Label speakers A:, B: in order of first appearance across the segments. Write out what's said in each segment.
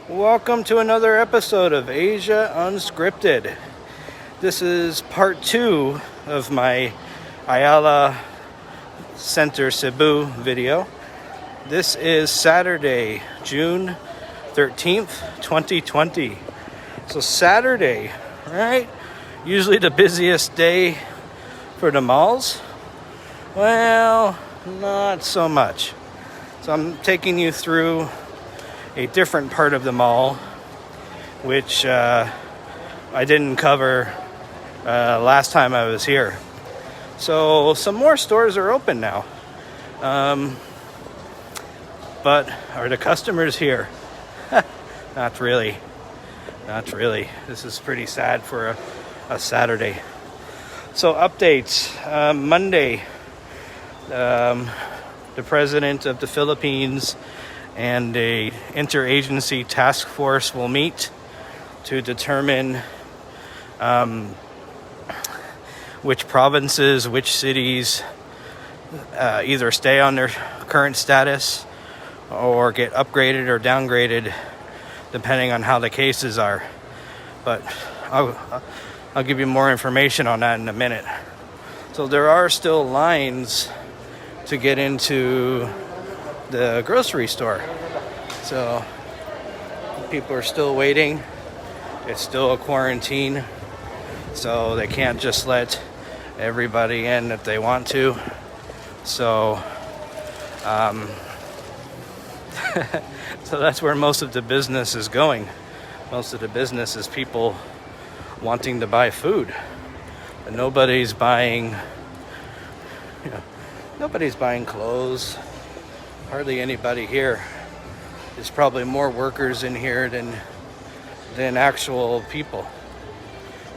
A: Welcome to another episode of Asia Unscripted. This is part 2 of my Ayala Center Cebu video. This is Saturday, June 13th, 2020. So Saturday, right? Usually the busiest day for the malls. Well, not so much. So I'm taking you through a different part of the mall, which I didn't cover last time I was here. So some more stores are open now. But are the customers here? Not really. Not really. This is pretty sad for a Saturday. So updates. Monday, the president of the Philippines and a interagency task force will meet to determine which provinces, which cities either stay on their current status or get upgraded or downgraded depending on how the cases are. But I'll give you more information on that in a minute. So there are still lines to get into the grocery store. So people are still waiting. It's still a quarantine. So they can't just let everybody in if they want to. So so that's where most of the business is going. Most of the business is people wanting to buy food. But nobody's buying clothes. Hardly anybody here. There's probably more workers in here than actual people.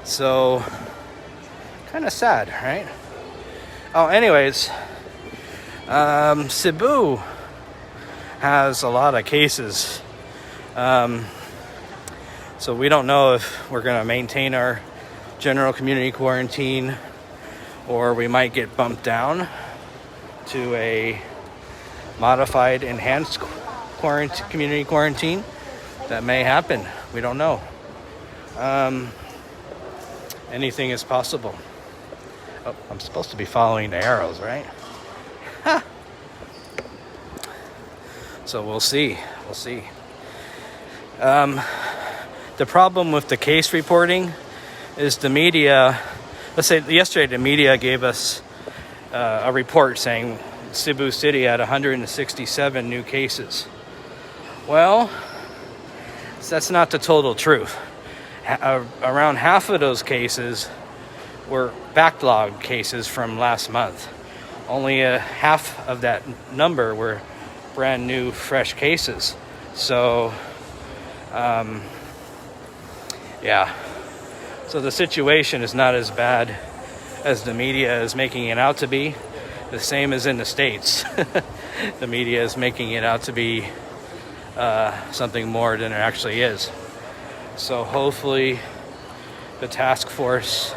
A: So kind of sad, right? Oh, anyways, Cebu has a lot of cases. So we don't know if we're going to maintain our general community quarantine or we might get bumped down to a modified enhanced community quarantine. That may happen. We don't know. Anything is possible. Oh, I'm supposed to be following the arrows, right? Ha! So we'll see. The problem with the case reporting is the media. Let's say yesterday the media gave us a report saying Cebu City had 167 new cases. Well, that's not the total truth. Around half of those cases were backlog cases from last month. Only half of that number were brand new, fresh cases. So, yeah. So the situation is not as bad as the media is making it out to be. The same as in the States. The media is making it out to be something more than it actually is. So hopefully the task force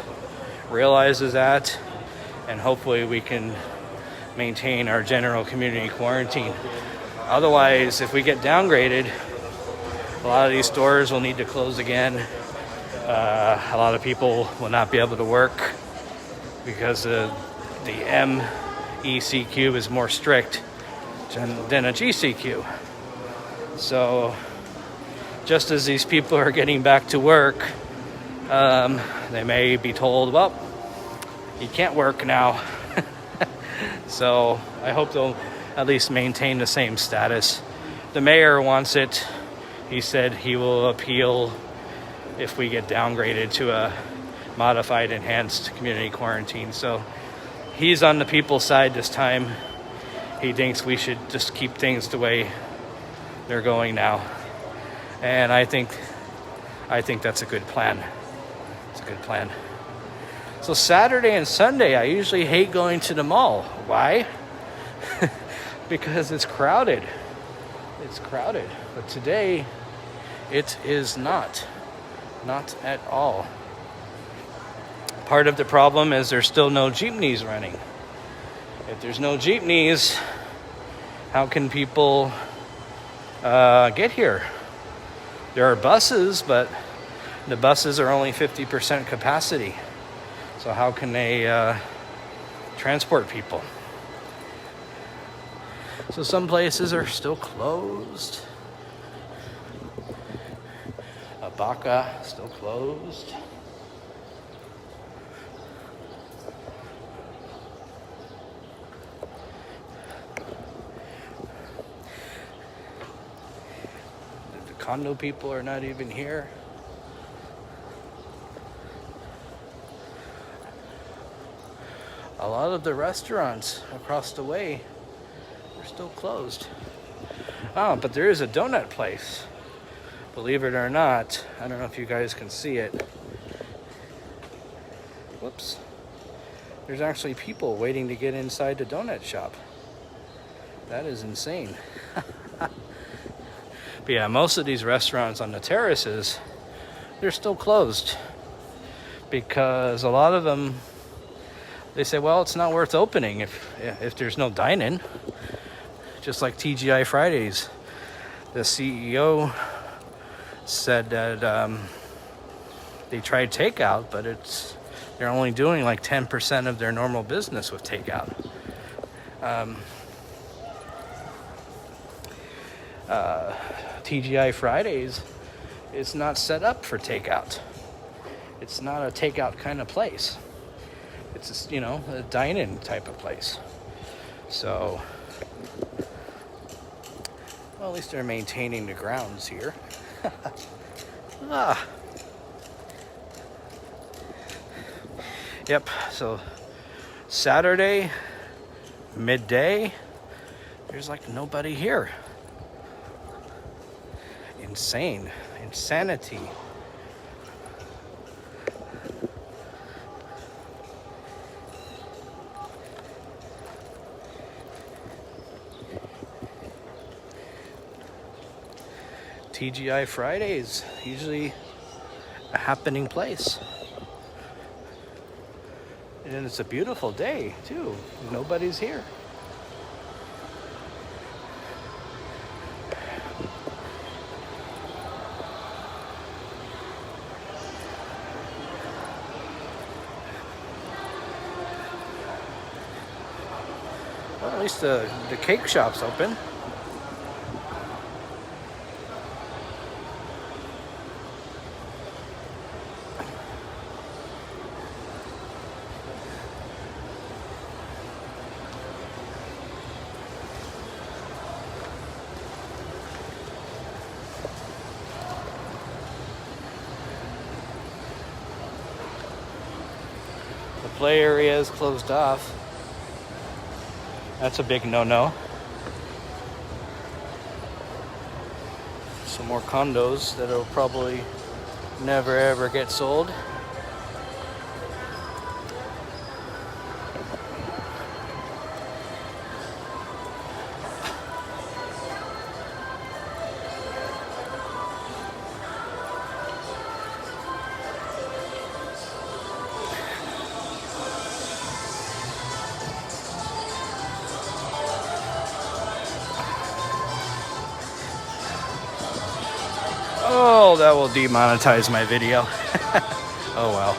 A: realizes that, and hopefully we can maintain our general community quarantine. Otherwise, if we get downgraded, a lot of these stores will need to close again. A lot of people will not be able to work because the GCQ is more strict than a GCQ. So just as these people are getting back to work, they may be told, well, you can't work now. So I hope they'll at least maintain the same status. The mayor wants it. He said he will appeal if we get downgraded to a modified enhanced community quarantine. So he's on the people's side this time. He thinks we should just keep things the way they're going now. And I think that's a good plan. It's a good plan. So Saturday and Sunday, I usually hate going to the mall. Why? Because it's crowded. It's crowded. But today, it is not. Not at all. Part of the problem is there's still no jeepneys running. If there's no jeepneys, how can people get here? There are buses, but the buses are only 50% capacity. So how can they transport people? So some places are still closed. Abaca still closed. The condo people are not even here. A lot of the restaurants across the way are still closed. Oh, but there is a donut place. Believe it or not, I don't know if you guys can see it. Whoops. There's actually people waiting to get inside the donut shop. That is insane. But yeah, most of these restaurants on the terraces, they're still closed. Because a lot of them, they say, well, it's not worth opening if there's no dine-in. Just like TGI Fridays. The CEO said that they tried takeout, but they're only doing like 10% of their normal business with takeout. TGI Fridays is not set up for takeout. It's not a takeout kind of place. It's a dine-in type of place. So, well, at least they're maintaining the grounds here. Yep, so Saturday, midday, there's like nobody here. Insanity. TGI Fridays, usually a happening place. And it's a beautiful day, too. Nobody's here. Well, at least the cake shop's open. The play area is closed off. That's a big no-no. Some more condos that'll probably never ever get sold. Oh, that will demonetize my video. Oh well,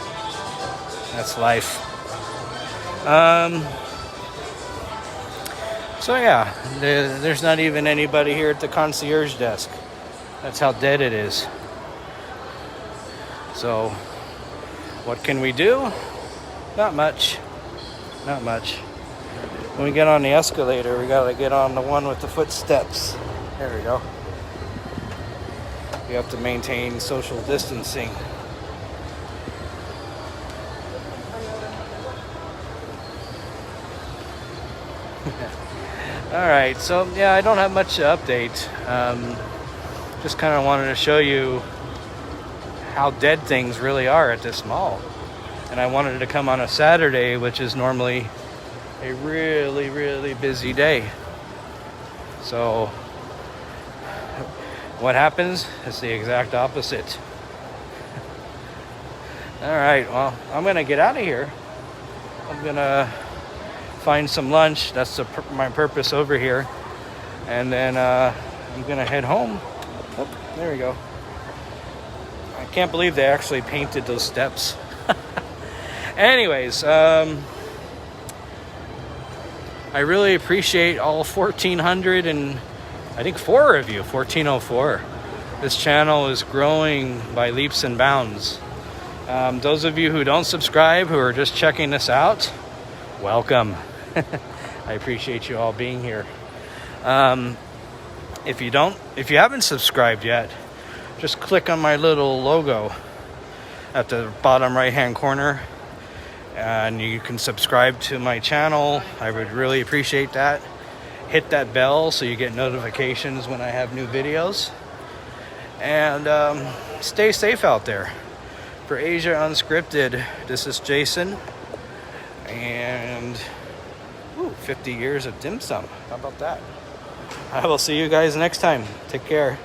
A: that's life. So yeah, there's not even anybody here at the concierge desk. That's how dead it is. So, what can we do? Not much. Not much. When we get on the escalator, we gotta get on the one with the footsteps. There we go. We have to maintain social distancing. Alright, so yeah, I don't have much to update. Just kind of wanted to show you how dead things really are at this mall. And I wanted to come on a Saturday, which is normally a really, really busy day. So what happens is the exact opposite. Alright, well, I'm going to get out of here. I'm going to find some lunch. That's my purpose over here. And then I'm going to head home. Oh, there we go. I can't believe they actually painted those steps. Anyways, I really appreciate all 1,400 and I think 4 of you, 1404. This channel is growing by leaps and bounds. Those of you who don't subscribe, who are just checking this out, welcome. I appreciate you all being here. If you haven't subscribed yet, just click on my little logo at the bottom right hand corner and you can subscribe to my channel. I would really appreciate that. Hit that bell so you get notifications when I have new videos. And stay safe out there. For Asia Unscripted, this is Jason. And 50 years of dim sum. How about that? I will see you guys next time. Take care.